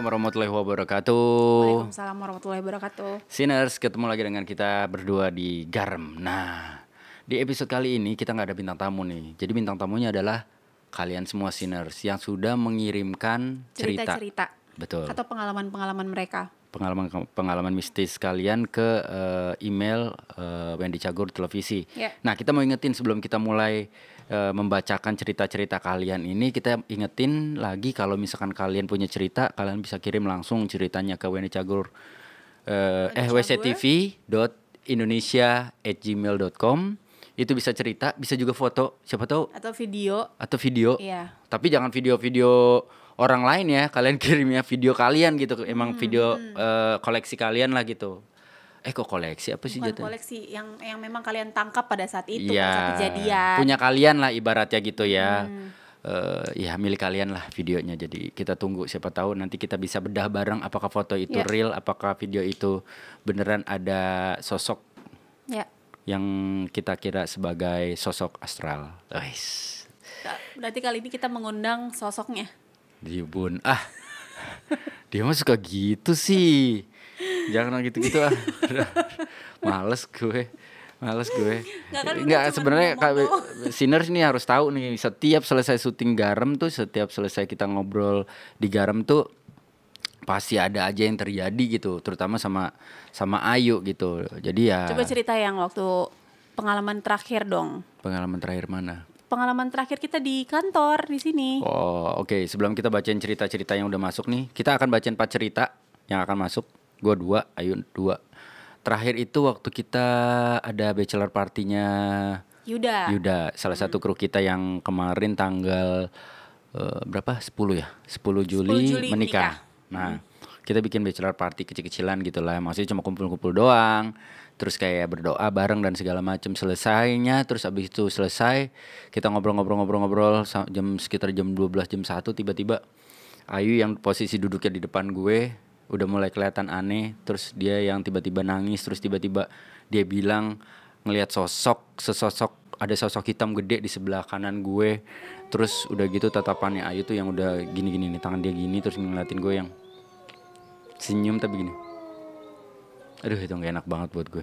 Assalamualaikum warahmatullahi wabarakatuh. Waalaikumsalam warahmatullahi wabarakatuh. Sinners, ketemu lagi dengan kita berdua di Garam. Nah, di episode kali ini kita nggak ada bintang tamu nih. Jadi bintang tamunya adalah kalian semua Sinners yang sudah mengirimkan Cerita-cerita. Betul. Atau pengalaman-pengalaman mereka. Pengalaman mistis kalian ke email Wendy Cagur Televisi. Yeah. Nah, kita mau ingetin sebelum kita mulai membacakan cerita-cerita kalian ini, kita ingetin lagi kalau misalkan kalian punya cerita, kalian bisa kirim langsung ceritanya ke Wendy Cagur wctv.indonesia@gmail.com. Itu bisa cerita, bisa juga foto, siapa tahu Atau video. Iya. Tapi jangan video-video orang lain ya, kalian kirimnya video kalian gitu, emang video koleksi kalian lah gitu. Kok koleksi apa sih Bukan jatuhnya? koleksi yang memang kalian tangkap pada saat itu, Iya, pada saat kejadian. punya kalian lah ibaratnya gitu ya. Ya milik kalian lah videonya. Jadi kita tunggu, siapa tahu nanti kita bisa bedah bareng apakah foto itu real, apakah video itu beneran ada sosok yang kita kira sebagai sosok astral. Berarti kali ini kita mengundang sosoknya. Dibun, dia mah suka gitu sih. Jangan gitu-gitu Males gue. Enggak, sebenarnya Sinners ini harus tahu nih, setiap selesai syuting Garam tuh, setiap selesai kita ngobrol di Garam tuh pasti ada aja yang terjadi gitu, terutama sama Ayu gitu. Jadi ya. Coba cerita yang waktu pengalaman terakhir dong. Pengalaman terakhir mana? Pengalaman terakhir kita di kantor di sini. Oh, oke. Sebelum kita bacain cerita-cerita yang udah masuk nih, kita akan bacain 4 cerita yang akan masuk. Gue 2, Ayu 2. Terakhir itu waktu kita ada bachelor partinya Yuda, salah satu kru kita yang kemarin tanggal berapa? 10 ya? 10 Juli menikah. Nah, kita bikin bachelor party kecil-kecilan gitu lah. Maksudnya cuma kumpul-kumpul doang. Terus kayak berdoa bareng dan segala macam. Selesainya, terus abis itu selesai, kita ngobrol-ngobrol sekitar jam 12, jam 1 tiba-tiba Ayu yang posisi duduknya di depan gue udah mulai kelihatan aneh. Terus dia yang tiba-tiba nangis. Terus tiba-tiba dia bilang ngelihat ada sosok hitam gede di sebelah kanan gue. Terus udah gitu tatapannya Ayu tuh yang udah gini-gini nih, tangan dia gini. Terus ngeliatin gue yang senyum tapi gini. Aduh, itu gak enak banget buat gue.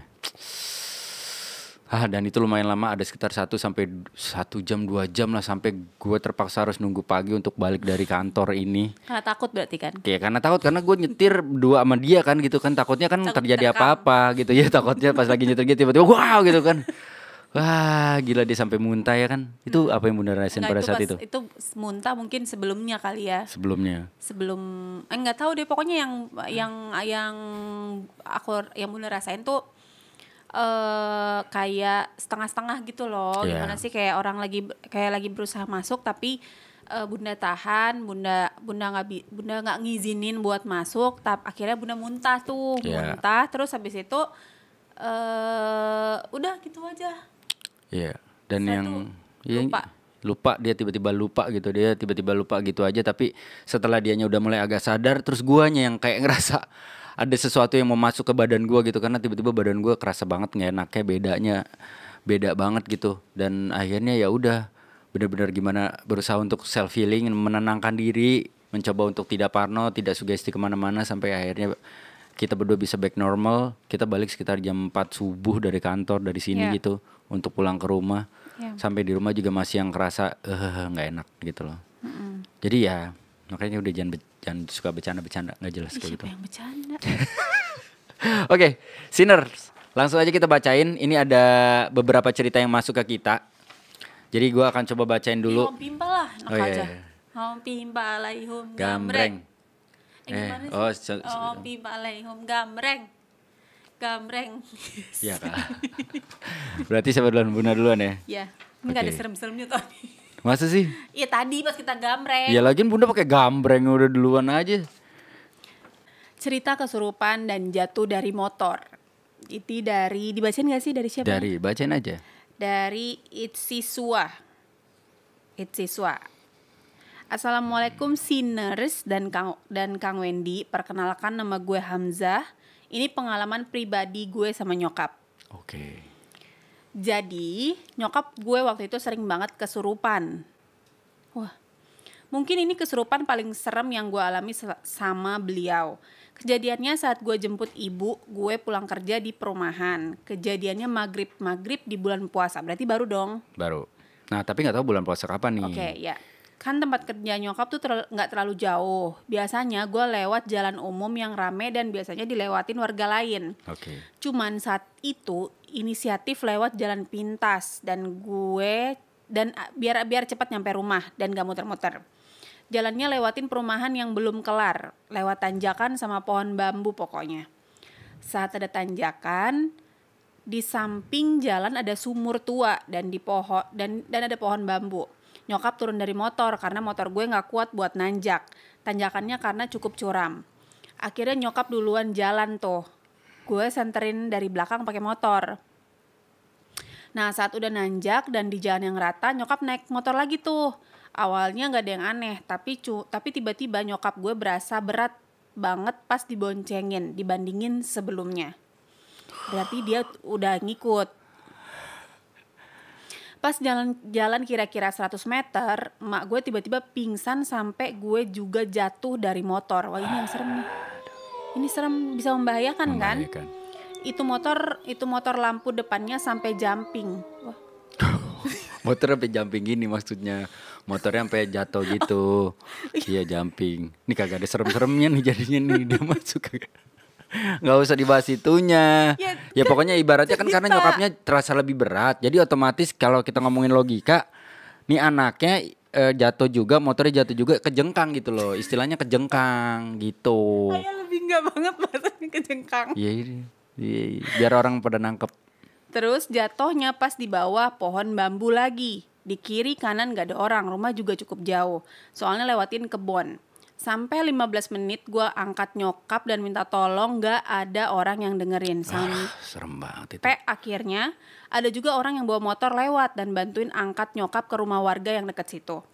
Dan itu lumayan lama, ada sekitar 1 sampai 1 jam 2 jam lah, sampai gue terpaksa harus nunggu pagi untuk balik dari kantor ini. Karena takut berarti kan? Iya, karena takut, karena gue nyetir berdua sama dia kan gitu kan, takutnya kan terjadi apa-apa gitu ya, takutnya pas lagi nyetir gitu tiba-tiba wow gitu kan. Wah, gila, dia sampai muntah ya kan. Itu apa yang Bunda rasain pada saat itu? Itu muntah mungkin sebelumnya kali ya. Sebelum Enggak tahu deh, pokoknya yang Bunda rasain tuh kayak setengah-setengah gitu loh. Gimana sih, kayak orang lagi berusaha masuk tapi Bunda tahan, Bunda nggak ngizinin buat masuk, tapi akhirnya Bunda muntah tuh. Muntah terus habis itu udah gitu aja. Iya, dan lupa dia tiba-tiba lupa gitu aja. Tapi setelah dianya udah mulai agak sadar, terus guanya yang kayak ngerasa ada sesuatu yang mau masuk ke badan gua gitu, karena tiba-tiba badan gua kerasa banget nggak enaknya, beda banget gitu. Dan akhirnya ya udah benar-benar gimana berusaha untuk self healing, menenangkan diri, mencoba untuk tidak parno, tidak sugesti kemana-mana, sampai akhirnya kita berdua bisa back normal. Kita balik sekitar jam 4 subuh dari kantor, dari sini gitu, untuk pulang ke rumah. Sampai di rumah juga masih yang kerasa nggak enak gitu loh. Jadi ya makanya udah jangan suka bercanda-bercanda nggak jelas kayak gitu. Siapa yang bercanda? Oke, Sinners, langsung aja kita bacain. Ini ada beberapa cerita yang masuk ke kita. Jadi gue akan coba bacain dulu. Hom pimpa lah, aja. Hom pimpa alaihum gambreng. Gimana sih? Hom pimpa alaihum gambreng. Iya Kak. Berarti siapa duluan, Bunda duluan ya? Iya. Enggak ada serem-seremnya tuh. Masa sih? Iya tadi pas kita gambreng. Ya lagian Bunda pakai gambreng udah duluan aja. Cerita kesurupan dan jatuh dari motor. Itu dibacain gak sih, dari siapa? Bacain aja. Dari Itsiswa. Assalamualaikum Sinners dan Kang Wendy. Perkenalkan, nama gue Hamzah. Ini pengalaman pribadi gue sama nyokap. Oke. Jadi nyokap gue waktu itu sering banget kesurupan. Wah, Mungkin ini kesurupan paling serem yang gue alami sama beliau. Kejadiannya saat gue jemput ibu gue pulang kerja di perumahan. Kejadiannya maghrib di bulan puasa, berarti baru dong. Baru. Nah tapi nggak tahu bulan puasa kapan nih. Oke, ya. Kan tempat kerja nyokap tuh nggak terlalu jauh. Biasanya gue lewat jalan umum yang rame dan biasanya dilewatin warga lain. Oke. Cuman saat itu inisiatif lewat jalan pintas dan biar cepat nyampe rumah dan gak muter-muter. Jalannya lewatin perumahan yang belum kelar, lewat tanjakan sama pohon bambu pokoknya. Saat ada tanjakan, di samping jalan ada sumur tua dan ada pohon bambu. Nyokap turun dari motor karena motor gue gak kuat buat nanjak. Tanjakannya karena cukup curam. Akhirnya nyokap duluan jalan tuh. Gue senterin dari belakang pakai motor. Nah saat udah nanjak dan di jalan yang rata, nyokap naik motor lagi tuh. Awalnya gak ada yang aneh, tapi tiba-tiba nyokap gue berasa berat banget pas diboncengin dibandingin sebelumnya. Berarti dia udah ngikut. Pas jalan kira-kira 100 meter, emak gue tiba-tiba pingsan sampai gue juga jatuh dari motor. Wah ini yang serem nih. Ini serem, bisa membahayakan kan? Itu motor lampu depannya sampai jumping. Wah. Motor sampai jumping gini maksudnya. Motornya sampai jatuh gitu. Iya jumping. Ini kagak ada serem-seremnya nih jadinya nih dia masuk kagak. Nggak usah dibahas itunya. Ya pokoknya ibaratnya kan karena nyokapnya terasa lebih berat. Jadi otomatis kalau kita ngomongin logika, nih anaknya jatuh juga, motornya jatuh juga, kejengkang gitu loh. Istilahnya kejengkang gitu. Kayak lebih nggak banget bahasanya kejengkang. Iya, biar orang pada nangkep. Terus jatuhnya pas di bawah pohon bambu lagi. Di kiri kanan gak ada orang, rumah juga cukup jauh. Soalnya lewatin kebun. Sampai 15 menit gue angkat nyokap dan minta tolong, gak ada orang yang dengerin. Serem banget itu. Sampai akhirnya ada juga orang yang bawa motor lewat dan bantuin angkat nyokap ke rumah warga yang deket situ.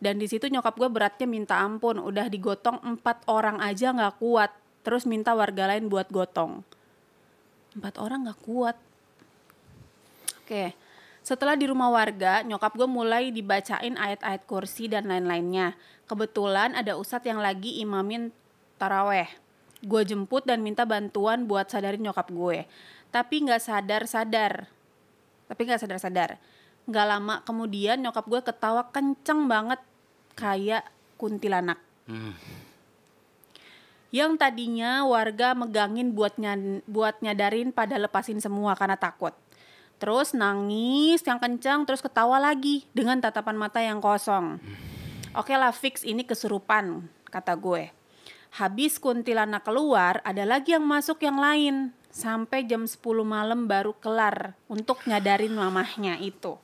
Dan di situ nyokap gue beratnya minta ampun, udah digotong 4 orang aja gak kuat. Terus minta warga lain buat gotong. 4 orang gak kuat. Oke. Setelah di rumah warga, nyokap gue mulai dibacain ayat-ayat kursi dan lain-lainnya. Kebetulan ada ustadz yang lagi imamin taraweh. Gue jemput dan minta bantuan buat sadarin nyokap gue. Tapi gak sadar-sadar. Gak lama kemudian nyokap gue ketawa kenceng banget kayak kuntilanak. Yang tadinya warga megangin buat nyadarin pada lepasin semua karena takut. Terus nangis yang kencang, terus ketawa lagi dengan tatapan mata yang kosong. Oke lah, fix ini kesurupan, kata gue. Habis kuntilanak keluar, ada lagi yang masuk yang lain. Sampai jam 10 malam baru kelar untuk nyadarin mamahnya itu.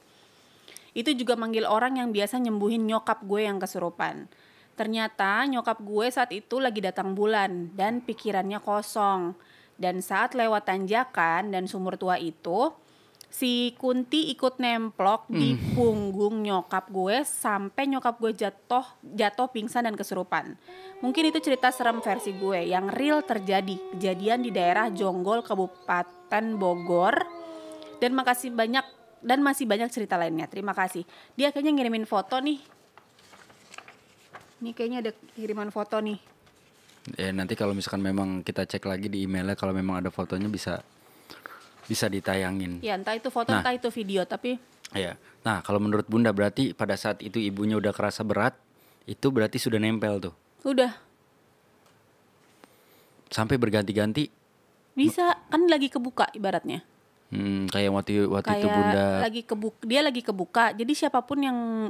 Itu juga manggil orang yang biasa nyembuhin nyokap gue yang kesurupan. Ternyata nyokap gue saat itu lagi datang bulan dan pikirannya kosong. Dan saat lewat tanjakan dan sumur tua itu, si Kunti ikut nemplok di punggung nyokap gue sampai nyokap gue jatuh pingsan dan kesurupan. Mungkin itu cerita serem versi gue yang real terjadi. Kejadian di daerah Jonggol, Kabupaten Bogor. Dan masih banyak cerita lainnya. Terima kasih. Dia kayaknya ngirimin foto nih. Ini kayaknya ada kiriman foto nih. Ya nanti kalau misalkan memang kita cek lagi di emailnya, kalau memang ada fotonya bisa ditayangin. Ya entah itu foto entah itu video tapi. Ya. Nah kalau menurut Bunda berarti pada saat itu ibunya udah kerasa berat, itu berarti sudah nempel tuh. Udah. Sampai berganti-ganti. Bisa kan lagi kebuka ibaratnya. Kayak waktu itu Bunda. Dia lagi kebuka. Jadi siapapun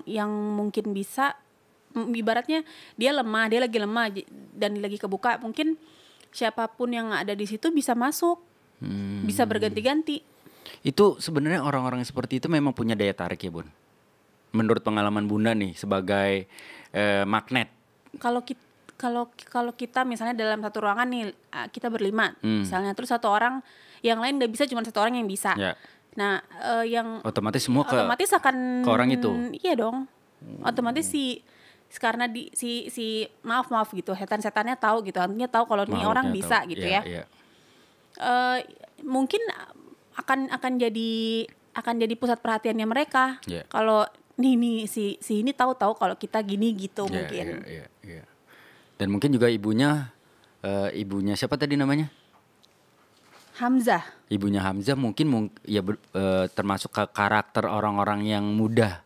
yang mungkin bisa, ibaratnya dia lagi lemah dan lagi kebuka, mungkin siapapun yang ada di situ bisa masuk. Bisa berganti-ganti. Itu sebenarnya orang-orang yang seperti itu memang punya daya tarik ya Bun. Menurut pengalaman Bunda nih sebagai magnet. Kalau kita misalnya dalam satu ruangan nih kita berlima misalnya, terus satu orang yang lain nggak bisa, cuma satu orang yang bisa. Ya. Nah yang otomatis semua akan ke orang itu. Iya dong. Otomatis karena si maaf gitu setan-setannya tahu gitu, artinya tahu kalau ini orang bisa tahu. Gitu ya. Mungkin akan jadi pusat perhatiannya mereka. Kalau nih si ini tahu kalau kita gini gitu mungkin. Iya. Dan mungkin juga ibunya siapa tadi namanya? Hamzah. Ibunya Hamzah mungkin termasuk ke karakter orang-orang yang mudah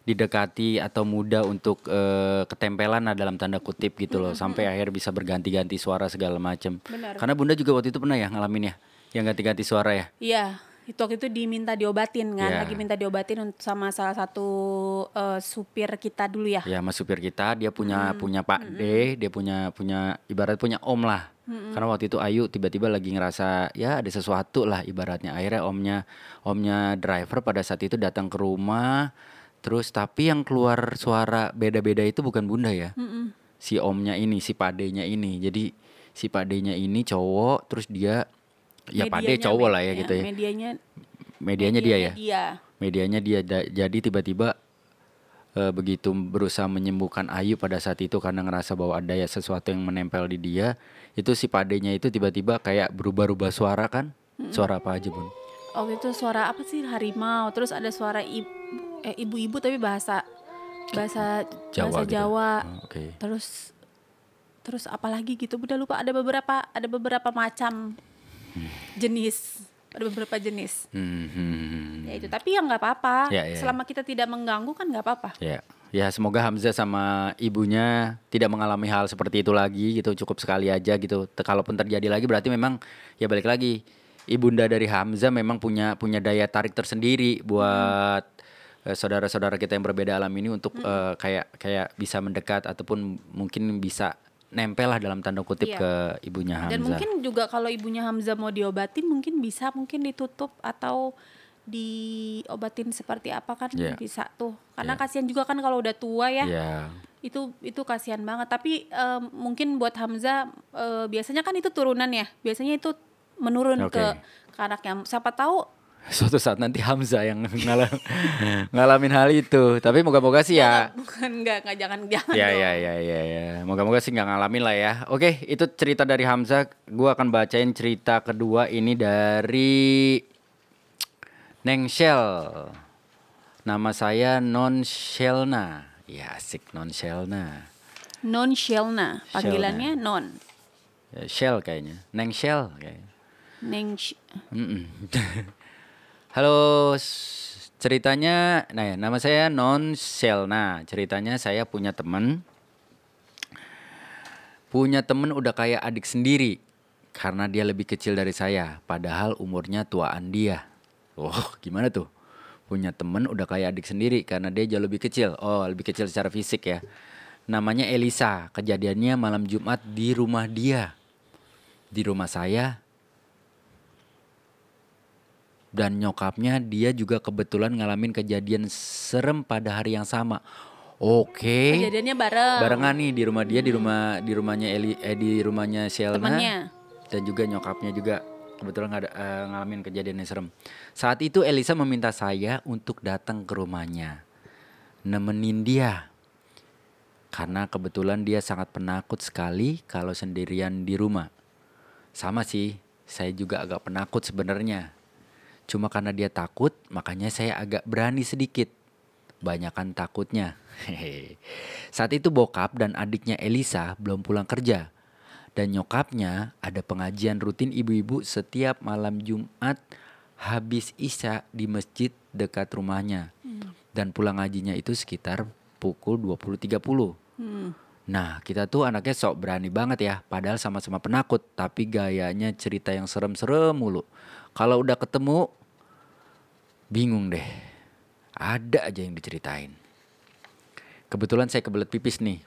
didekati atau mudah untuk ketempelan lah dalam tanda kutip gitu loh, sampai akhir bisa berganti-ganti suara segala macam. Karena Bunda juga waktu itu pernah ya ngalamin ya yang ganti-ganti suara ya. Iya, waktu itu diminta diobatin kan, lagi minta diobatin sama salah satu supir kita dulu ya. Ya, mas supir kita, dia punya Pak D, dia punya ibarat punya om lah. Karena waktu itu Ayu tiba-tiba lagi ngerasa ya ada sesuatu lah ibaratnya. Akhirnya omnya driver pada saat itu datang ke rumah. Terus tapi yang keluar suara beda-beda itu bukan Bunda ya. Si omnya ini, si Pak D-nya ini. Jadi si Pak D-nya ini cowok, terus dia ya Pak D cowok lah ya gitu ya. Medianya dia ya. Medianya dia. Jadi tiba-tiba begitu berusaha menyembuhkan Ayu pada saat itu karena ngerasa bahwa ada ya sesuatu yang menempel di dia, itu si Pak D-nya itu tiba-tiba kayak berubah-ubah suara kan. Suara apa aja Bun? Waktu itu suara apa sih, harimau, terus ada suara ibu-ibu tapi bahasa Jawa. Gitu. Okay. Terus apa lagi gitu, udah lupa, ada beberapa macam jenis. Ada beberapa jenis. Ya itu, tapi ya nggak apa-apa. Selama kita tidak mengganggu kan nggak apa-apa. Ya semoga Hamzah sama ibunya tidak mengalami hal seperti itu lagi gitu. Cukup sekali aja gitu. Kalaupun terjadi lagi berarti memang ya balik lagi. Ibunda dari Hamzah memang punya daya tarik tersendiri buat saudara-saudara kita yang berbeda alam ini untuk kayak bisa mendekat ataupun mungkin bisa nempel lah dalam tanda kutip ke ibunya Hamzah. Dan mungkin juga kalau ibunya Hamzah mau diobatin mungkin ditutup atau diobatin seperti apa kan bisa tuh. Karena kasihan juga kan kalau udah tua ya. Itu kasihan banget. Tapi mungkin buat Hamzah biasanya kan itu turunan ya. Biasanya itu menurun ke anaknya. Siapa tahu suatu saat nanti Hamzah yang ngalamin hal itu. Tapi moga-moga sih ya. Jangan. Ya. Moga-moga sih nggak ngalamin lah ya. Oke, itu cerita dari Hamzah. Gue akan bacain cerita kedua ini dari Neng Shell. Nama saya Non Shelna. Ya asik, Non Shelna. Non Shelna, panggilannya Non. Ya, Shell kayaknya. Neng Shell kayaknya. Halo, ceritanya, nama saya Non Shelna. Ceritanya saya punya temen udah kayak adik sendiri karena dia lebih kecil dari saya, padahal umurnya tuaan dia. Oh, gimana tuh? Punya temen udah kayak adik sendiri karena dia jauh lebih kecil. Oh, lebih kecil secara fisik ya. Namanya Elisa. Kejadiannya malam Jumat di rumah dia. Di rumah saya. Dan nyokapnya dia juga kebetulan ngalamin kejadian serem pada hari yang sama. Oke. Kejadiannya barengan nih di rumah dia, di rumahnya di rumahnya Shelna. Temannya. Dan juga nyokapnya juga kebetulan ngalamin kejadian yang serem. Saat itu Elisa meminta saya untuk datang ke rumahnya, nemenin dia. Karena kebetulan dia sangat penakut sekali kalau sendirian di rumah. Sama sih, saya juga agak penakut sebenarnya. Cuma karena dia takut, makanya saya agak berani sedikit. Banyakan takutnya. Saat itu bokap dan adiknya Elisa belum pulang kerja. Dan nyokapnya ada pengajian rutin ibu-ibu setiap malam Jumat habis Isya di masjid dekat rumahnya. Dan pulang ngajinya itu sekitar pukul 20.30. Nah, kita tuh anaknya sok berani banget ya. Padahal sama-sama penakut, tapi gayanya cerita yang serem-serem mulu. Kalau udah ketemu, bingung deh. Ada aja yang diceritain. Kebetulan saya kebelet pipis nih.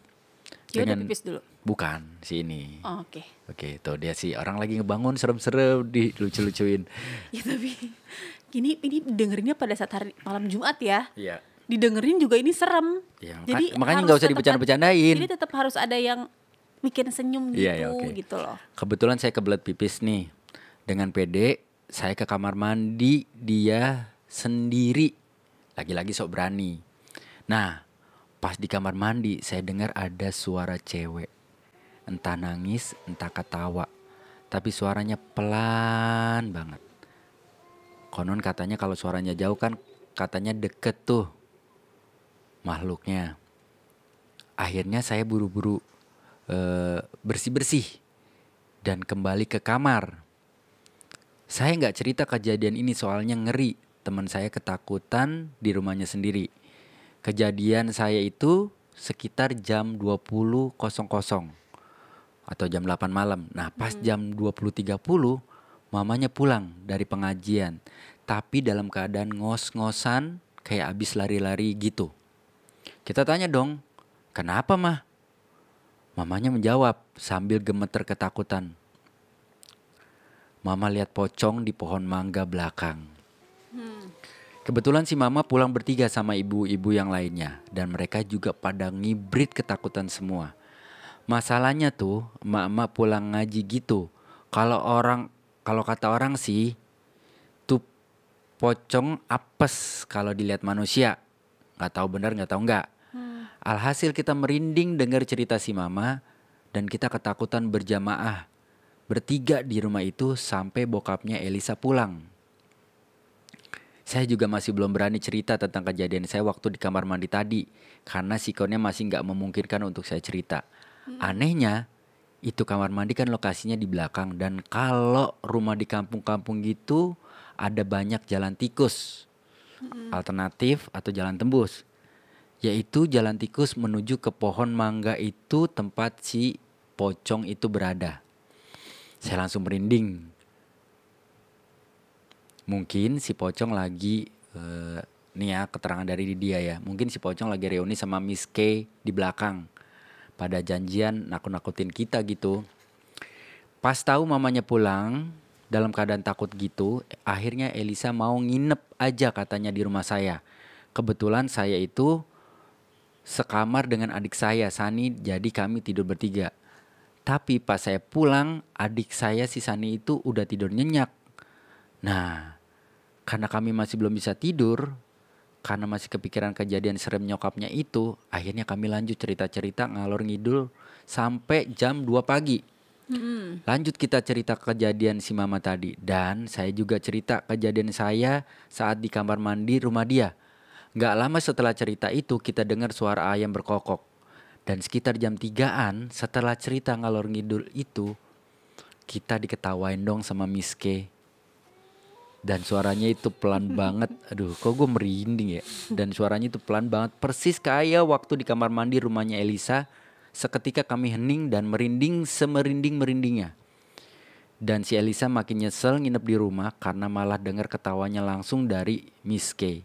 Ya udah pipis dulu. Bukan, si ini. Oh, oke. Oke, tuh dia sih orang lagi ngebangun serem-serem, dilucu-lucuin. Ya tapi ini dengerinnya pada saat hari malam Jumat ya. Iya. Didengerin juga ini serem. Ya, jadi makanya nggak usah dibercanda-bercandain. Jadi tetap harus ada yang bikin senyum gitu, gitu loh. Kebetulan saya kebelet pipis nih. Dengan pede, saya ke kamar mandi, dia sendiri. Lagi-lagi sok berani. Nah, pas di kamar mandi saya dengar ada suara cewek. Entah nangis, entah ketawa. Tapi suaranya pelan banget. Konon katanya kalau suaranya jauh kan katanya deket tuh. makhluknya. Akhirnya saya buru-buru bersih-bersih dan kembali ke kamar. Saya nggak cerita kejadian ini soalnya ngeri. Teman saya ketakutan di rumahnya sendiri. Kejadian saya itu sekitar jam 20.00 atau jam 8 malam. Nah pas jam 20.30 mamanya pulang dari pengajian. Tapi dalam keadaan ngos-ngosan kayak abis lari-lari gitu. Kita tanya dong, kenapa mah? Mamanya menjawab sambil gemeter ketakutan. Mama lihat pocong di pohon mangga belakang. Kebetulan si mama pulang bertiga sama ibu-ibu yang lainnya. Dan mereka juga pada ngibrit ketakutan semua. Masalahnya tuh emak-emak pulang ngaji gitu. Kalau kata orang sih tuh pocong apes kalau dilihat manusia. Gak tahu benar gak tahu enggak. Alhasil kita merinding dengar cerita si mama. Dan kita ketakutan berjamaah. Bertiga di rumah itu sampai bokapnya Elisa pulang. Saya juga masih belum berani cerita tentang kejadian saya waktu di kamar mandi tadi. Karena sikonnya masih gak memungkinkan untuk saya cerita. Anehnya itu kamar mandi kan lokasinya di belakang. Dan kalau rumah di kampung-kampung gitu ada banyak jalan tikus. Alternatif atau jalan tembus. Yaitu jalan tikus menuju ke pohon mangga itu tempat si pocong itu berada. Saya langsung merinding. Mungkin si pocong lagi, nih ya keterangan dari dia ya. Mungkin si pocong lagi reuni sama Miss K di belakang. Pada janjian nakut-nakutin kita gitu. Pas tahu mamanya pulang dalam keadaan takut gitu. Akhirnya Elisa mau nginep aja katanya di rumah saya. Kebetulan saya itu sekamar dengan adik saya Sani, jadi kami tidur bertiga. Tapi pas saya pulang adik saya si Sani itu udah tidur nyenyak. Nah, karena kami masih belum bisa tidur, karena masih kepikiran kejadian serem nyokapnya itu, akhirnya kami lanjut cerita-cerita ngalor ngidul sampai jam 2 pagi. Lanjut kita cerita kejadian si mama tadi. Dan saya juga cerita kejadian saya saat di kamar mandi rumah dia. Gak lama setelah cerita itu kita dengar suara ayam berkokok. Dan sekitar jam 3-an setelah cerita ngalor ngidul itu, kita diketawain dong sama Miss K. Dan suaranya itu pelan banget. Aduh kok gue merinding ya. Dan suaranya itu pelan banget. Persis kayak waktu di kamar mandi rumahnya Elisa. Seketika kami hening dan merinding semerinding-merindingnya. Dan si Elisa makin nyesel nginep di rumah. Karena malah dengar ketawanya langsung dari Miss K.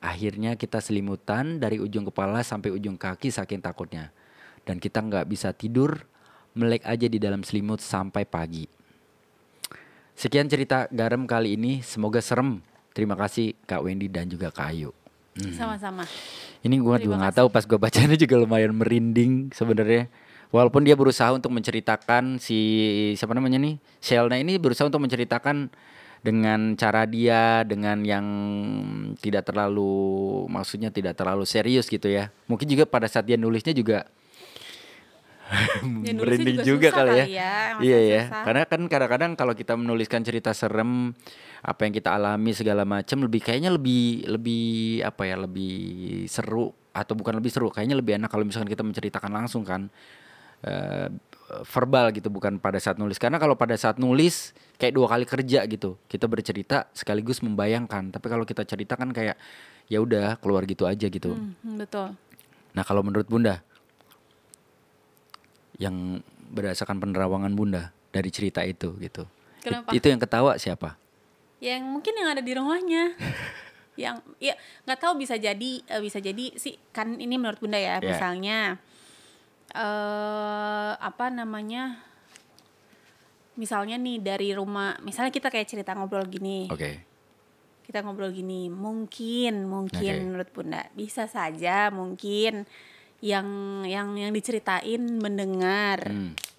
Akhirnya kita selimutan dari ujung kepala sampai ujung kaki saking takutnya. Dan kita gak bisa tidur. Melek aja di dalam selimut sampai pagi. Sekian cerita Garam kali ini, semoga serem. Terima kasih Kak Wendy dan juga Kak Ayu. Sama-sama. Ini gue juga nggak tahu, pas gue bacanya juga lumayan merinding sebenarnya. Walaupun dia berusaha untuk menceritakan si siapa namanya nih, Shelna ini berusaha untuk menceritakan dengan cara dia, dengan yang tidak terlalu, maksudnya tidak terlalu serius gitu ya. Mungkin juga pada saat dia nulisnya juga merinding juga kali ya. Iya ya. Karena kan kadang-kadang kalau kita menuliskan cerita serem, apa yang kita alami segala macam, kayaknya lebih apa ya, lebih seru, atau bukan lebih seru, kayaknya lebih enak kalau misalkan kita menceritakan langsung kan, verbal gitu, bukan pada saat nulis. Karena kalau pada saat nulis kayak 2 kali kerja gitu, kita bercerita sekaligus membayangkan. Tapi kalau kita cerita kan kayak ya udah keluar gitu aja gitu. Betul. Nah kalau menurut Bunda, yang berdasarkan penerawangan Bunda dari cerita itu gitu. Kenapa? Itu yang ketawa siapa? Yang mungkin yang ada di rumahnya. Yang ya nggak tahu, bisa jadi sih kan, ini menurut Bunda ya. Misalnya apa namanya? Misalnya nih dari rumah, misalnya kita kayak cerita ngobrol gini. Oke. Kita ngobrol gini, mungkin menurut Bunda bisa saja mungkin yang diceritain mendengar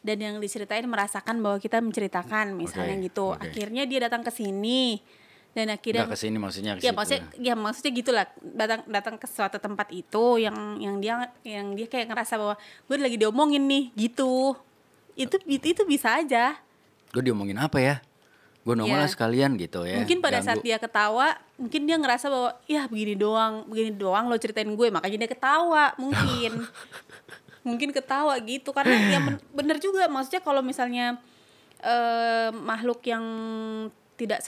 dan yang diceritain merasakan bahwa kita menceritakan misalnya gitu. Akhirnya dia datang ke sini dan akhirnya ke sini maksudnya maksudnya gitulah, datang ke suatu tempat itu yang dia kayak ngerasa bahwa gue lagi diomongin nih gitu. Itu bisa aja. Gue diomongin apa ya? gue nongol lah sekalian gitu ya. Mungkin pada saat dia ketawa, mungkin dia ngerasa bahwa ya begini doang lo ceritain gue, makanya dia ketawa mungkin. Mungkin ketawa gitu karena ya bener juga, maksudnya kalau misalnya makhluk yang tidak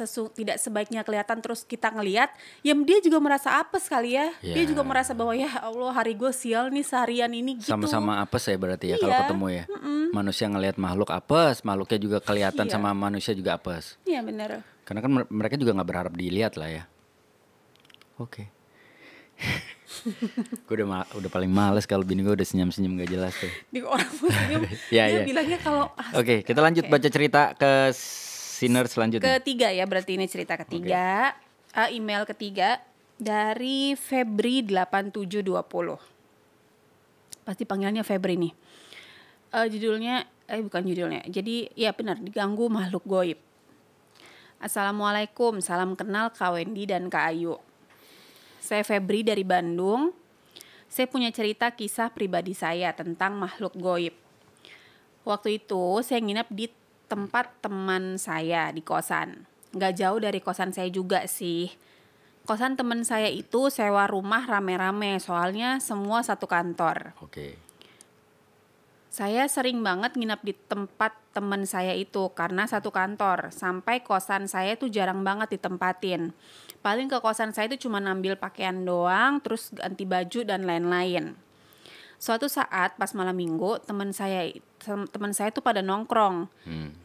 sebaiknya kelihatan terus kita ngelihat, ya dia juga merasa apes kali ya. Dia juga merasa bahwa ya Allah hari gue sial nih seharian ini gitu. Sama-sama apes ya berarti ya kalau ketemu ya. Manusia ngelihat makhluk apes, makhluknya juga kelihatan sama manusia juga apes. Iya benar. Karena kan mereka juga nggak berharap dilihat lah ya. Oke. Gue udah paling males kalau bini gue udah senyum-senyum gak jelas tuh. Di orang senyum dia bilangnya kalau Oke, kita lanjut baca cerita ke Sinner selanjutnya. Ketiga ya, berarti ini cerita ketiga. Email ketiga dari Febri 8720. Pasti panggilannya Febri nih. Judulnya bukan judulnya. Jadi ya benar, diganggu makhluk goib. Assalamualaikum, salam kenal Kak Wendy dan Kak Ayu. Saya Febri dari Bandung. Saya punya cerita kisah pribadi saya tentang makhluk goib. Waktu itu saya nginep di tempat teman saya di kosan. Gak jauh dari kosan saya juga sih. Kosan teman saya itu sewa rumah rame-rame, soalnya semua satu kantor. Oke. Saya sering banget nginap di tempat teman saya itu karena satu kantor. Sampai kosan saya tuh jarang banget ditempatin. Paling ke kosan saya itu cuma ngambil pakaian doang, terus ganti baju dan lain-lain. Suatu saat pas malam minggu teman saya tuh pada nongkrong.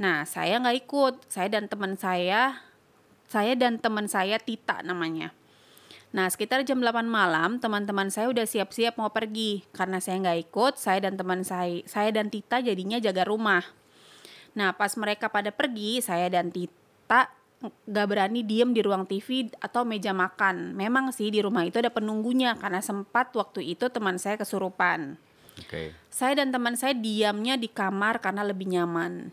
Nah saya nggak ikut. Saya dan teman saya Tita namanya. Nah sekitar jam 8 malam teman-teman saya udah siap-siap mau pergi. Karena saya nggak ikut, saya dan Tita jadinya jaga rumah. Nah pas mereka pada pergi, saya dan Tita gak berani diem di ruang TV atau meja makan. Memang sih di rumah itu ada penunggunya karena sempat waktu itu teman saya kesurupan. Saya dan teman saya diamnya di kamar karena lebih nyaman.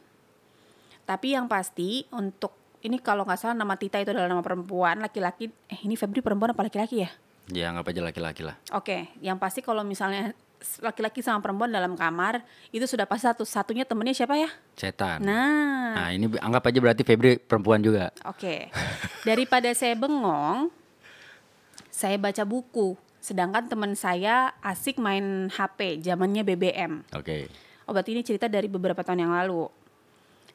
Tapi yang pasti untuk ini kalau nggak salah nama Tita itu adalah nama perempuan, laki-laki. Ini Febri perempuan apa laki-laki ya? Ya anggap aja laki-laki lah. Oke, yang pasti kalau misalnya laki-laki sama perempuan dalam kamar itu sudah pasti satu-satunya temennya siapa ya? Setan. Nah ini anggap aja berarti Febri perempuan juga. Oke. Daripada saya bengong, saya baca buku. Sedangkan teman saya asik main HP, zamannya BBM. Berarti ini cerita dari beberapa tahun yang lalu.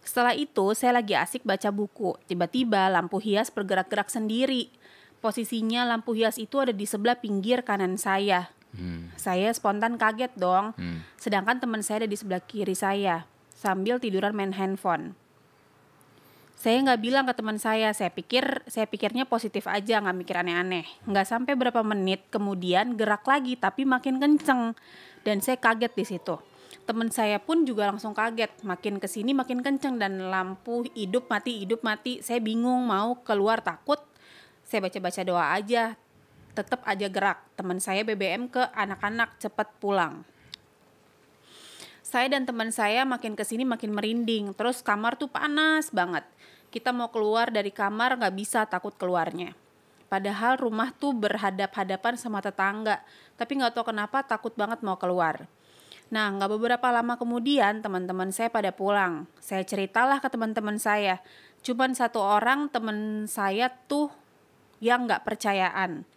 Setelah itu saya lagi asik baca buku. Tiba-tiba lampu hias bergerak-gerak sendiri. Posisinya lampu hias itu ada di sebelah pinggir kanan saya. Saya spontan kaget dong. Sedangkan teman saya ada di sebelah kiri saya sambil tiduran main handphone. Saya nggak bilang ke teman saya pikirnya positif aja, nggak mikir aneh-aneh. Nggak sampai berapa menit kemudian gerak lagi tapi makin kenceng dan saya kaget di situ. Teman saya pun juga langsung kaget, makin kesini makin kenceng dan lampu hidup mati. Saya bingung mau keluar takut. Saya baca-baca doa aja. Tetap aja gerak. Teman saya BBM ke anak-anak cepet pulang. Saya dan teman saya makin kesini makin merinding. Terus kamar tuh panas banget. Kita mau keluar dari kamar gak bisa, takut keluarnya. Padahal rumah tuh berhadap-hadapan sama tetangga. Tapi gak tahu kenapa takut banget mau keluar. Nah gak beberapa lama kemudian teman-teman saya pada pulang. Saya ceritalah ke teman-teman saya. Cuman satu orang teman saya tuh yang gak percayaan.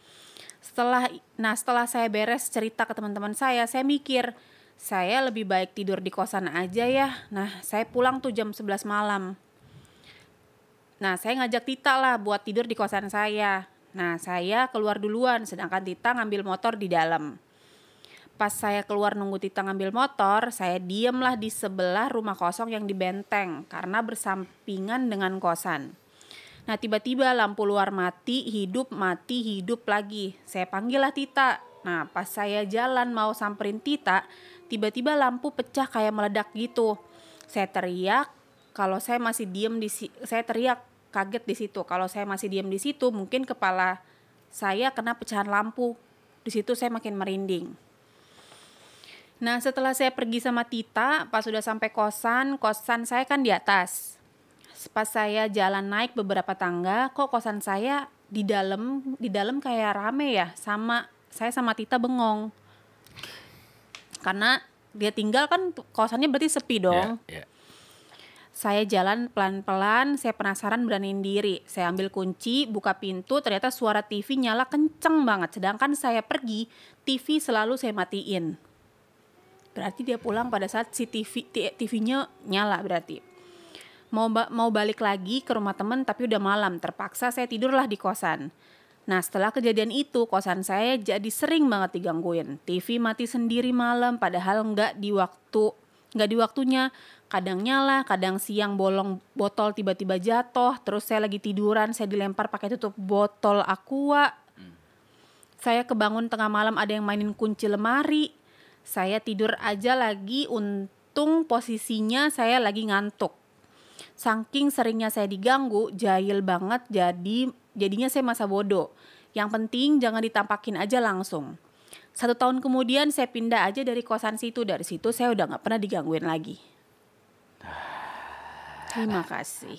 Setelah saya beres cerita ke teman-teman saya mikir, saya lebih baik tidur di kosan aja ya. Nah, saya pulang tuh jam 11 malam. Nah, saya ngajak Tita lah buat tidur di kosan saya. Nah, saya keluar duluan, sedangkan Tita ngambil motor di dalam. Pas saya keluar nunggu Tita ngambil motor, saya diem lah di sebelah rumah kosong yang di benteng, karena bersampingan dengan kosan. Nah tiba-tiba lampu luar mati, hidup lagi. Saya panggil lah Tita. Nah pas saya jalan mau samperin Tita, tiba-tiba lampu pecah kayak meledak gitu. Saya teriak kaget di situ. Kalau saya masih diem di situ, mungkin kepala saya kena pecahan lampu. Di situ saya makin merinding. Nah setelah saya pergi sama Tita, pas sudah sampai kosan saya kan di atas. Pas saya jalan naik beberapa tangga, kok kosan saya di dalam kayak rame ya, saya sama Tita bengong. Karena dia tinggal kan kosannya berarti sepi dong. Saya jalan pelan-pelan, saya penasaran beraniin diri. Saya ambil kunci, buka pintu, ternyata suara TV nyala kenceng banget. Sedangkan saya pergi, TV selalu saya matiin. Berarti dia pulang pada saat si TV-nya nyala berarti. Mau balik lagi ke rumah temen tapi udah malam. Terpaksa saya tidurlah di kosan. Nah setelah kejadian itu kosan saya jadi sering banget digangguin. TV mati sendiri malam padahal nggak di waktunya. Kadang nyala, kadang siang bolong botol tiba-tiba jatuh. Terus saya lagi tiduran, saya dilempar pakai tutup botol aqua. Saya kebangun tengah malam ada yang mainin kunci lemari. Saya tidur aja lagi, untung posisinya saya lagi ngantuk. Saking seringnya saya diganggu, jahil banget jadinya saya masa bodoh. Yang penting jangan ditampakin aja langsung. 1 tahun kemudian saya pindah aja dari kosan situ. Dari situ saya udah gak pernah digangguin lagi. Terima kasih.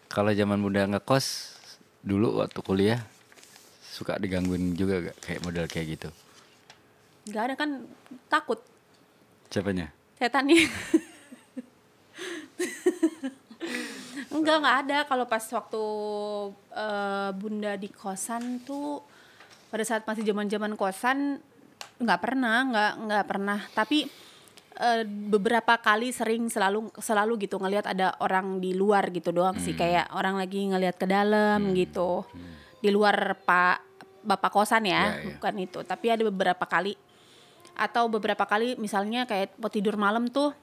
Kalau zaman Bunda ngekos dulu waktu kuliah suka digangguin juga gak kayak model kayak gitu? Gak ada kan, takut. Siapanya? Setannya. Enggak ada. Kalau pas waktu Bunda di kosan tuh pada saat masih zaman kosan nggak pernah. Tapi beberapa kali selalu gitu ngelihat ada orang di luar gitu doang sih, kayak orang lagi ngelihat ke dalam gitu. Di luar bapak kosan ya. Bukan itu. Tapi ada beberapa kali misalnya kayak mau tidur malam tuh.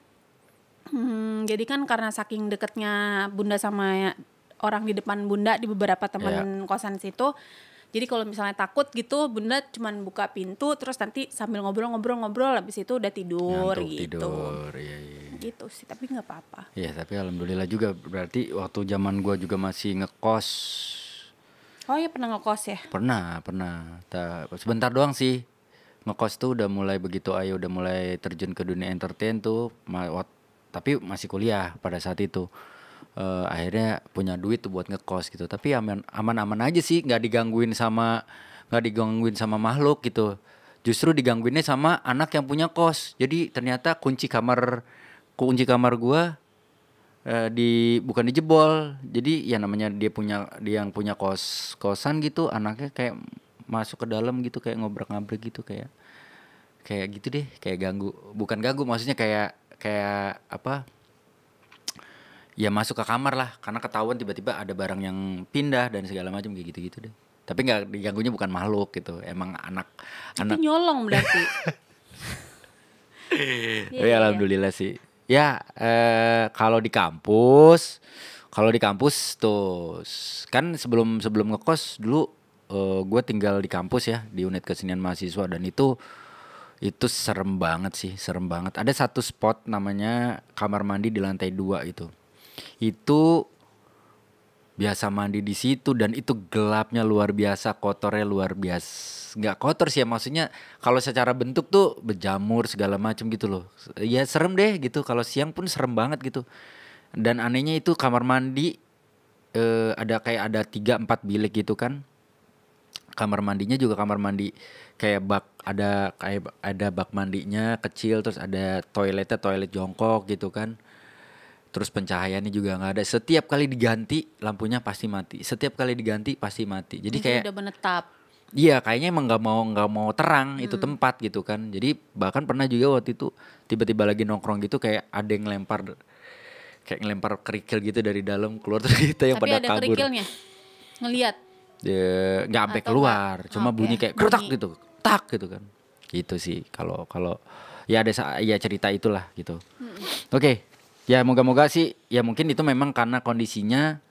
Jadi kan karena saking deketnya Bunda sama orang di depan Bunda di beberapa teman kosan situ. Jadi kalau misalnya takut gitu, Bunda cuman buka pintu terus nanti sambil ngobrol habis itu udah tidur. Ngantuk, gitu. Tidur, iya. Gitu sih, tapi nggak apa-apa. Iya, tapi alhamdulillah juga berarti waktu zaman gua juga masih ngekos. Oh iya, pernah ngekos ya? Pernah. Sebentar doang sih. Ngekos tuh udah mulai begitu udah mulai terjun ke dunia entertain tuh. Tapi masih kuliah pada saat itu. Akhirnya punya duit tuh buat ngekos gitu. Tapi aman-aman aja sih, nggak digangguin sama makhluk gitu. Justru digangguinnya sama anak yang punya kos. Jadi ternyata kunci kamar gua bukan dijebol. Jadi ya namanya dia yang punya kosan gitu, anaknya kayak masuk ke dalam gitu, kayak ngobrak-ngabrik gitu, kayak gitu deh, kayak ganggu. Bukan ganggu, maksudnya kayak apa? Ya masuk ke kamar lah, karena ketahuan tiba-tiba ada barang yang pindah dan segala macam kayak gitu-gitu deh. Tapi nggak diganggunya bukan makhluk gitu, emang anak. Itu nyolong berarti. Ya alhamdulillah sih. Ya kalau di kampus tuh kan sebelum ngekos dulu gue tinggal di kampus ya, di unit kesenian mahasiswa, dan itu serem banget sih, serem banget. Ada satu spot namanya kamar mandi di lantai 2 itu. Itu biasa mandi di situ dan itu gelapnya luar biasa, kotornya luar biasa. Nggak kotor sih ya, maksudnya kalau secara bentuk tuh berjamur segala macam gitu loh. Ya serem deh gitu, kalau siang pun serem banget gitu. Dan anehnya itu kamar mandi ada 3-4 bilik gitu kan. Kamar mandinya juga kamar mandi kayak ada bak mandinya kecil, terus ada toilet jongkok gitu kan. Terus pencahayaannya juga nggak ada. Setiap kali diganti lampunya pasti mati. Jadi kayak udah menetap. Iya, kayaknya emang nggak mau terang itu tempat gitu kan. Jadi bahkan pernah juga waktu itu tiba-tiba lagi nongkrong gitu, kayak ada yang ngelempar kerikil gitu dari dalam keluar, terus kita yang pada kabur. Tapi ada kerikilnya? Ngelihat? Nggak sampai keluar, cuma bunyi kayak kerutak gitu, tak gitu kan. Gitu sih kalau ya ada cerita itulah gitu. Oke. Ya moga-moga sih, ya mungkin itu memang karena kondisinya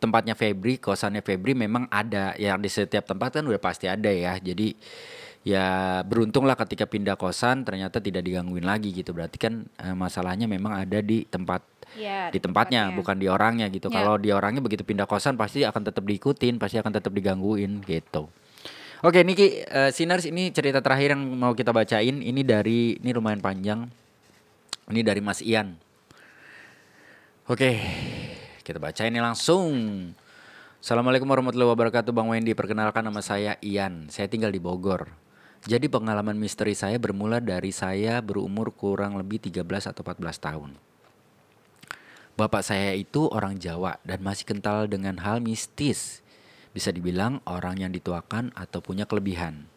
tempatnya Febri, kosannya Febri memang ada. Ya di setiap tempat kan udah pasti ada ya. Jadi ya beruntung lah ketika pindah kosan ternyata tidak digangguin lagi gitu. Berarti kan masalahnya memang ada di tempatnya, bukan di orangnya gitu. Kalau di orangnya begitu pindah kosan pasti akan tetap diikutin, pasti akan tetap digangguin gitu. Oke Niki, Siners, ini cerita terakhir yang mau kita bacain. Ini lumayan panjang. Ini dari Mas Ian. Oke, kita baca ini langsung. Assalamualaikum warahmatullahi wabarakatuh, Bang Wendy. Perkenalkan, nama saya Ian. Saya tinggal di Bogor. Jadi pengalaman misteri saya bermula dari saya berumur kurang lebih 13 atau 14 tahun. Bapak saya itu orang Jawa dan masih kental dengan hal mistis. Bisa dibilang orang yang dituakan atau punya kelebihan.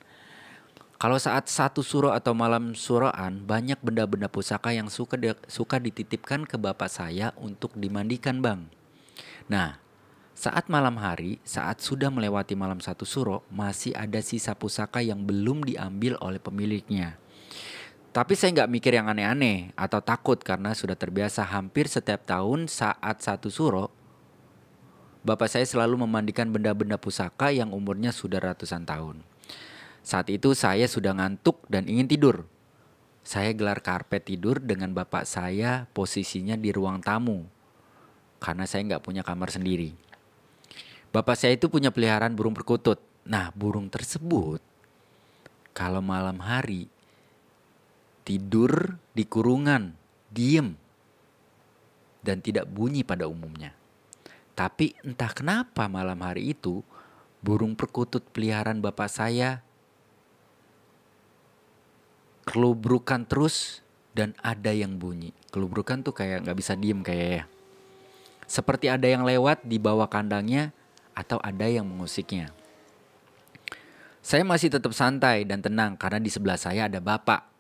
Kalau saat satu suro atau malam suroan, banyak benda-benda pusaka yang suka dititipkan ke bapak saya untuk dimandikan, Bang. Nah, saat malam hari, saat sudah melewati malam satu suro, masih ada sisa pusaka yang belum diambil oleh pemiliknya. Tapi saya nggak mikir yang aneh-aneh atau takut karena sudah terbiasa hampir setiap tahun saat satu suro, bapak saya selalu memandikan benda-benda pusaka yang umurnya sudah ratusan tahun. Saat itu saya sudah ngantuk dan ingin tidur. Saya gelar karpet tidur dengan bapak saya posisinya di ruang tamu. Karena saya nggak punya kamar sendiri. Bapak saya itu punya peliharaan burung perkutut. Nah, burung tersebut kalau malam hari tidur di kurungan, diem, dan tidak bunyi pada umumnya. Tapi entah kenapa malam hari itu burung perkutut peliharaan bapak saya kelubrukan terus dan ada yang bunyi. Kelubrukan tuh kayak nggak bisa diem kayaknya. Seperti ada yang lewat di bawah kandangnya atau ada yang mengusiknya. Saya masih tetap santai dan tenang karena di sebelah saya ada bapak.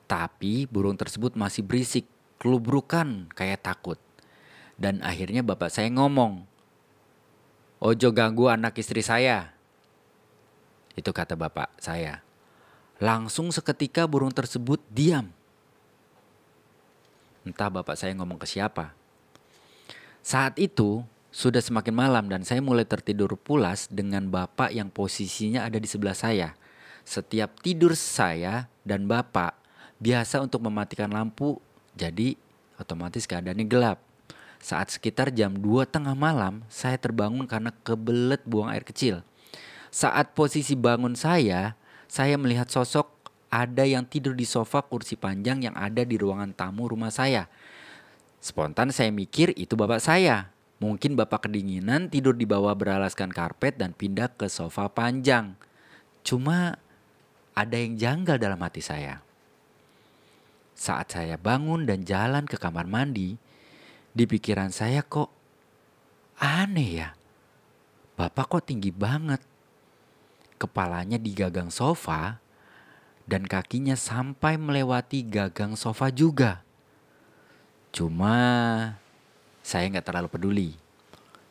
Tapi burung tersebut masih berisik, kelubrukan kayak takut. Dan akhirnya bapak saya ngomong, "Ojo ganggu anak istri saya." Itu kata bapak saya. Langsung seketika burung tersebut diam. Entah bapak saya ngomong ke siapa. Saat itu sudah semakin malam dan saya mulai tertidur pulas dengan bapak yang posisinya ada di sebelah saya. Setiap tidur saya dan bapak biasa untuk mematikan lampu, jadi otomatis keadaannya gelap. Saat sekitar jam 2 tengah malam, saya terbangun karena kebelet buang air kecil. Saat posisi bangun saya melihat sosok ada yang tidur di sofa kursi panjang yang ada di ruangan tamu rumah saya. Spontan saya mikir itu bapak saya. Mungkin bapak kedinginan tidur di bawah beralaskan karpet dan pindah ke sofa panjang. Cuma ada yang janggal dalam hati saya. Saat saya bangun dan jalan ke kamar mandi, di pikiran saya kok aneh ya. Bapak kok tinggi banget. Kepalanya di gagang sofa dan kakinya sampai melewati gagang sofa juga. Cuma saya nggak terlalu peduli.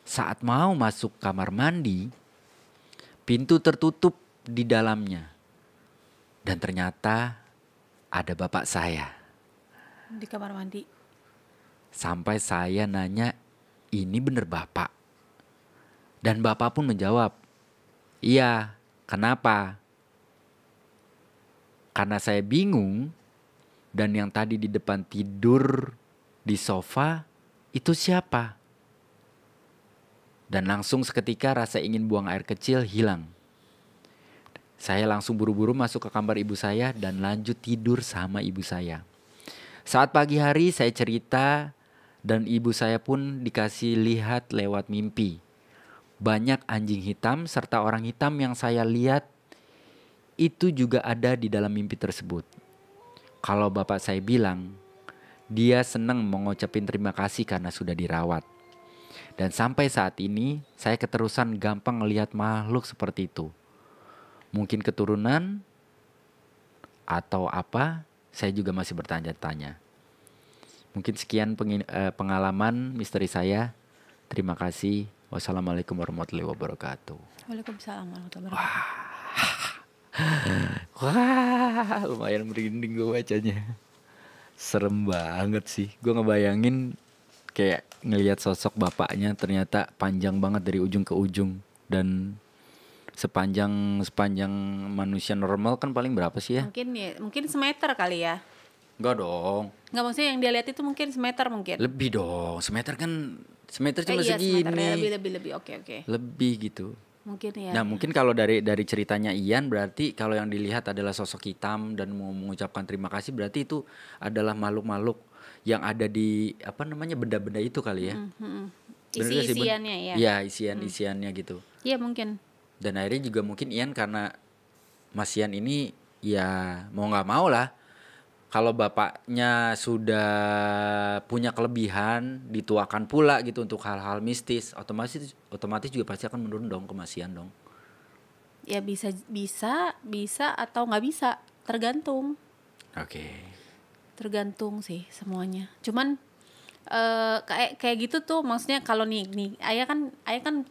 Saat mau masuk kamar mandi, pintu tertutup di dalamnya. Dan ternyata ada bapak saya. Di kamar mandi. Sampai saya nanya, "Ini bener bapak?" Dan bapak pun menjawab, "Iya, kenapa?" Karena saya bingung dan yang tadi di depan tidur di sofa itu siapa? Dan langsung seketika rasa ingin buang air kecil hilang. Saya langsung buru-buru masuk ke kamar ibu saya dan lanjut tidur sama ibu saya. Saat pagi hari saya cerita dan ibu saya pun dikasih lihat lewat mimpi. Banyak anjing hitam serta orang hitam yang saya lihat itu juga ada di dalam mimpi tersebut. Kalau bapak saya bilang, dia senang mengucapin terima kasih karena sudah dirawat. Dan sampai saat ini, saya keterusan gampang melihat makhluk seperti itu. Mungkin keturunan atau apa, saya juga masih bertanya-tanya. Mungkin sekian pengalaman misteri saya. Terima kasih. Wassalamualaikum warahmatullahi wabarakatuh. Waalaikumsalam warahmatullahi wabarakatuh. Wah, lumayan merinding gue bacanya. Serem banget sih. Gue ngebayangin kayak ngelihat sosok bapaknya ternyata panjang banget dari ujung ke ujung. Dan sepanjang manusia normal kan paling berapa sih ya? Mungkin semeter kali ya. Enggak dong. Enggak, maksudnya yang dia lihat itu mungkin semeter mungkin. Lebih dong. Semeter cuma iya, segini. Lebih. Oke. Lebih gitu. Mungkin ya. Nah, mungkin kalau dari ceritanya Ian berarti kalau yang dilihat adalah sosok hitam dan mau mengucapkan terima kasih berarti itu adalah makhluk-makhluk yang ada di benda-benda itu kali ya. Isi-isiannya ya. Iya, isiannya gitu. Iya, mungkin. Dan akhirnya juga mungkin Ian karena Mas Ian ini ya mau nggak mau lah kalau bapaknya sudah punya kelebihan, dituakan pula gitu untuk hal-hal mistis, otomatis juga pasti akan menurun dong kemasian dong. Ya bisa atau nggak bisa, tergantung. Oke. Tergantung sih semuanya. Cuman kayak gitu tuh, maksudnya kalau nih ayah kan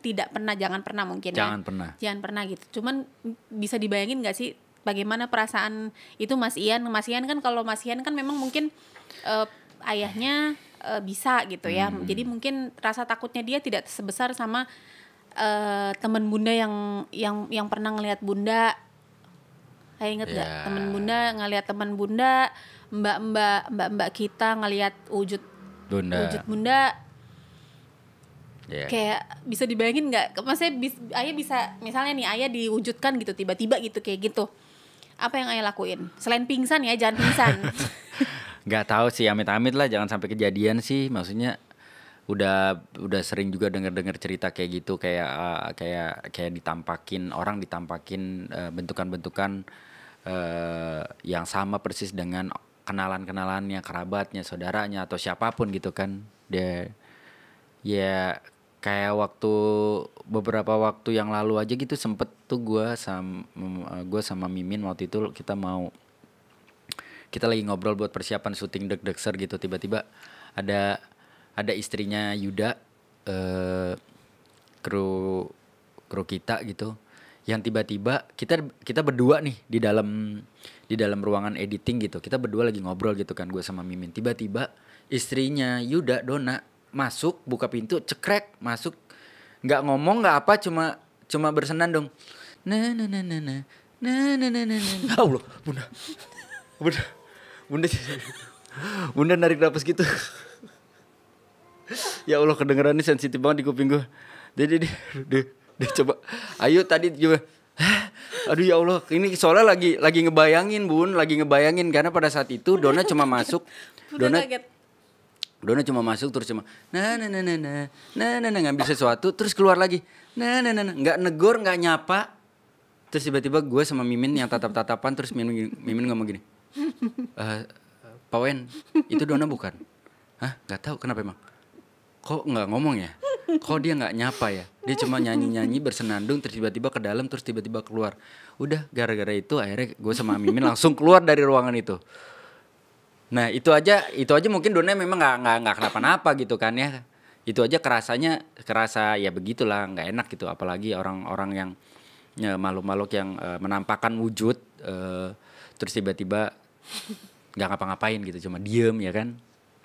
tidak pernah, jangan pernah mungkin Jangan pernah gitu. Cuman bisa dibayangin nggak sih bagaimana perasaan itu Mas Ian kan, kalau Mas Ian kan memang mungkin ayahnya bisa gitu ya. Jadi mungkin rasa takutnya dia tidak sebesar sama teman bunda yang pernah ngelihat bunda. Kayak inget nggak teman bunda ngelihat teman bunda, mbak kita ngelihat wujud bunda. Kayak bisa dibayangin nggak? Maksudnya ayah bisa, misalnya nih ayah diwujudkan gitu tiba-tiba gitu kayak gitu. Apa yang ayah lakuin? Selain pingsan ya, jangan pingsan. Nggak tahu sih, amit-amit lah, jangan sampai kejadian sih. Maksudnya udah sering juga dengar cerita kayak gitu, kayak ditampakin bentukan-bentukan yang sama persis dengan kenalannya, kerabatnya, saudaranya atau siapapun gitu kan. Dia ya kayak beberapa waktu yang lalu aja gitu sempet tuh gue sama Mimin waktu itu kita lagi ngobrol buat persiapan syuting Deg-Degser gitu, tiba-tiba ada istrinya Yuda, kru kita gitu, yang tiba-tiba kita berdua nih di dalam ruangan editing gitu, kita berdua lagi ngobrol gitu kan, gue sama Mimin, tiba-tiba istrinya Yuda, Dona, masuk, buka pintu, cekrek masuk, nggak ngomong nggak apa, cuma bersenandung, nah. Allah, bunda narik napas gitu. Ya Allah, kedengeran nih, sensitif banget di kuping gue. Jadi dia coba, ayo tadi coba. Aduh ya Allah, ini soalnya lagi ngebayangin Bun, karena pada saat itu Dona cuma masuk, Dona cuma masuk terus cuma nah ngambil sesuatu terus keluar lagi, nah nggak negor, nggak nyapa, terus tiba-tiba gue sama Mimin yang tatap-tatapan, terus Mimin ngomong gini, Pak Wen, itu Dona bukan? Hah, nggak tahu kenapa emang? Kok nggak ngomong ya? Kok dia nggak nyapa ya? Dia cuma nyanyi bersenandung, terus tiba-tiba ke dalam, terus tiba-tiba keluar. Udah, gara-gara itu akhirnya gue sama Mimin langsung keluar dari ruangan itu. Nah itu aja mungkin Dona memang nggak kenapa-napa gitu kan ya. Itu aja kerasa ya begitulah, nggak enak gitu. Apalagi orang-orang yang makhluk-makhluk yang menampakkan wujud, terus tiba-tiba nggak ngapa-ngapain gitu, cuma diem ya kan.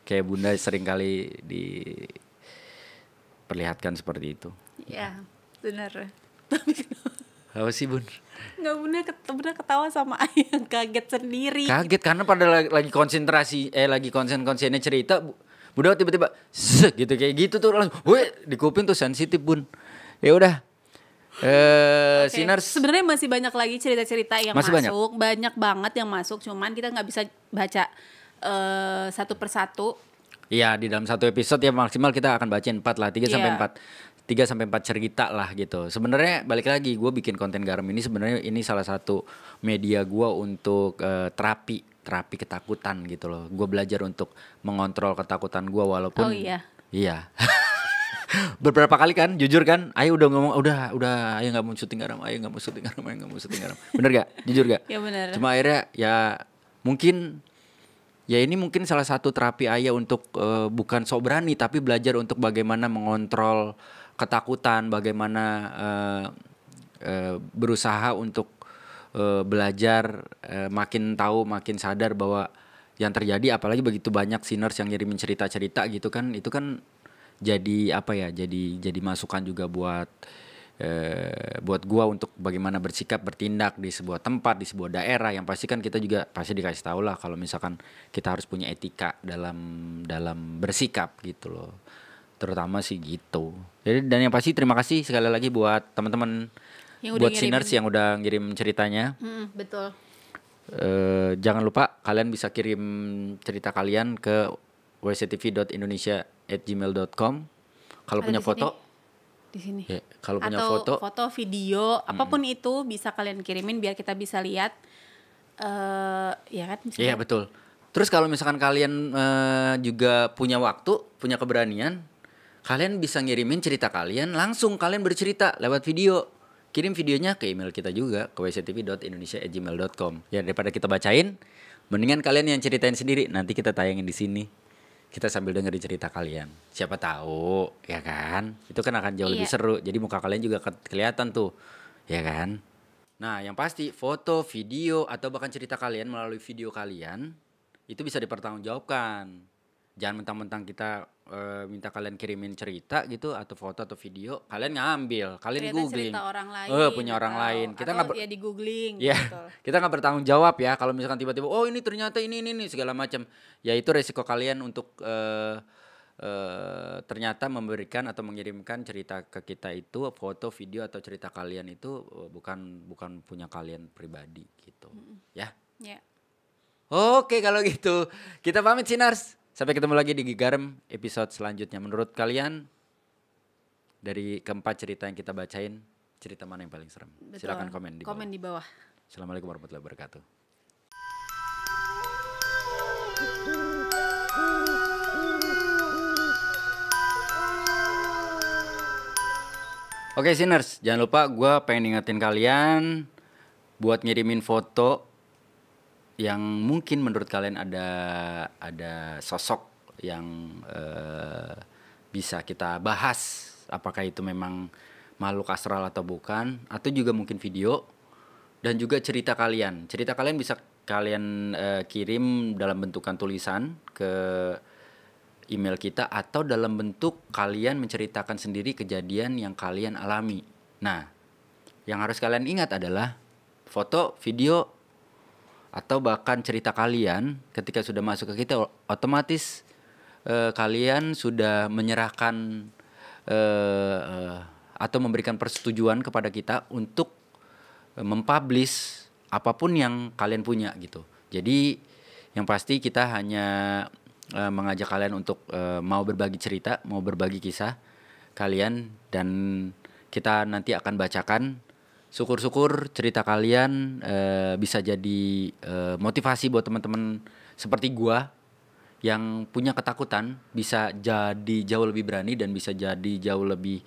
Kayak Bunda sering kali diperlihatkan seperti itu. Ya benar. Apa sih Bun? Nggak, Bunda ketawa sama ayah, kaget sendiri. Kaget karena pada lagi konsentrasi, lagi konsennya cerita, Bunda tiba-tiba gitu kayak gitu tuh langsung, di kuping tuh sensitif Bun. Ya udah. Sinners. Sebenarnya masih banyak lagi cerita-cerita yang masuk, banyak banget yang masuk, cuman kita nggak bisa baca satu persatu. Iya, di dalam satu episode ya maksimal kita akan bacain 4 lah, 3 sampai 4 cerita lah gitu. Sebenarnya balik lagi, gue bikin konten garam ini sebenarnya ini salah satu media gue untuk terapi ketakutan gitu loh. Gue belajar untuk mengontrol ketakutan gue walaupun iya. Beberapa kali kan, jujur kan, Ayo udah ngomong, udah Ayo nggak mau syuting garam. Bener gak? Jujur gak? Ya benar. Cuma akhirnya ya mungkin ya ini mungkin salah satu terapi Ayah untuk bukan sok berani, tapi belajar untuk bagaimana mengontrol ketakutan, bagaimana berusaha untuk belajar makin tahu, makin sadar bahwa yang terjadi, apalagi begitu banyak sinners yang ngirimin cerita-cerita gitu kan, itu kan jadi apa ya, jadi masukan juga buat gua untuk bagaimana bersikap, bertindak di sebuah tempat, di sebuah daerah yang pasti kan kita juga pasti dikasih tahu lah kalau misalkan kita harus punya etika dalam bersikap gitu loh, terutama sih gitu. Jadi dan yang pasti terima kasih sekali lagi buat teman-teman, buat sinners yang udah ngirim ceritanya. Betul. Jangan lupa kalian bisa kirim cerita kalian ke wctv.indonesia@gmail.com. Kalau punya foto di sini. Ya, kalau punya foto, video, apapun itu bisa kalian kirimin biar kita bisa lihat. Ya kan? Iya betul. Terus kalau misalkan kalian juga punya waktu, punya keberanian, kalian bisa ngirimin cerita kalian, langsung kalian bercerita lewat video. Kirim videonya ke email kita juga, ke wctv.indonesia@gmail.com. Ya daripada kita bacain, mendingan kalian yang ceritain sendiri, nanti kita tayangin di sini. Kita sambil dengerin cerita kalian. Siapa tahu, ya kan? Itu kan akan jauh lebih seru. Jadi muka kalian juga kelihatan tuh, ya kan? Nah, yang pasti foto, video, atau bahkan cerita kalian melalui video kalian itu bisa dipertanggungjawabkan. Jangan mentang-mentang kita minta kalian kirimin cerita gitu atau foto atau video, kalian ngambil, kalian Ternyata googling. cerita orang lain. Punya orang lain. Kita nggak ya di googling. ya, Gitu. kita nggak bertanggung jawab ya kalau misalkan tiba-tiba oh ini ternyata ini segala macam. Ya itu resiko kalian untuk ternyata memberikan atau mengirimkan cerita ke kita itu foto, video atau cerita kalian itu bukan punya kalian pribadi gitu. Ya. Ya. Oke kalau gitu kita pamit Sinars. Sampai ketemu lagi di Gigarem episode selanjutnya. Menurut kalian dari keempat cerita yang kita bacain, cerita mana yang paling serem? Betul. Silakan komen di bawah. Komen di bawah. Assalamualaikum warahmatullahi wabarakatuh. Oke Sinners, jangan lupa gue pengen ingetin kalian buat ngirimin foto yang mungkin menurut kalian ada sosok yang bisa kita bahas, apakah itu memang makhluk astral atau bukan, atau juga mungkin video dan juga cerita kalian. Cerita kalian bisa kalian kirim dalam bentukan tulisan ke email kita atau dalam bentuk kalian menceritakan sendiri kejadian yang kalian alami. Nah, yang harus kalian ingat adalah foto, video atau bahkan cerita kalian ketika sudah masuk ke kita otomatis kalian sudah menyerahkan atau memberikan persetujuan kepada kita untuk mempublish apapun yang kalian punya gitu. Jadi yang pasti kita hanya mengajak kalian untuk mau berbagi cerita, mau berbagi kisah kalian dan kita nanti akan bacakan. Syukur-syukur cerita kalian bisa jadi motivasi buat teman-teman seperti gua yang punya ketakutan, bisa jadi jauh lebih berani dan bisa jadi jauh lebih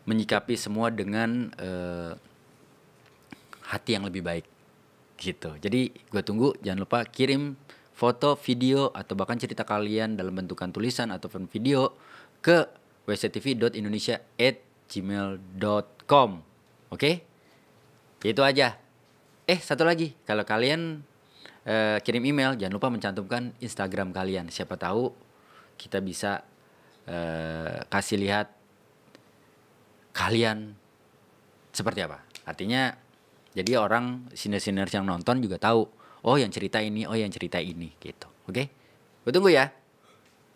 menyikapi semua dengan hati yang lebih baik gitu. Jadi gua tunggu, jangan lupa kirim foto, video atau bahkan cerita kalian dalam bentukan tulisan ataupun video ke wctv.indonesia@gmail.com. Oke? Itu aja. Satu lagi, kalau kalian kirim email jangan lupa mencantumkan Instagram kalian. Siapa tahu kita bisa kasih lihat kalian seperti apa. Artinya jadi orang sinners yang nonton juga tahu, oh yang cerita ini, oh yang cerita ini gitu. Oke? Gue tunggu ya.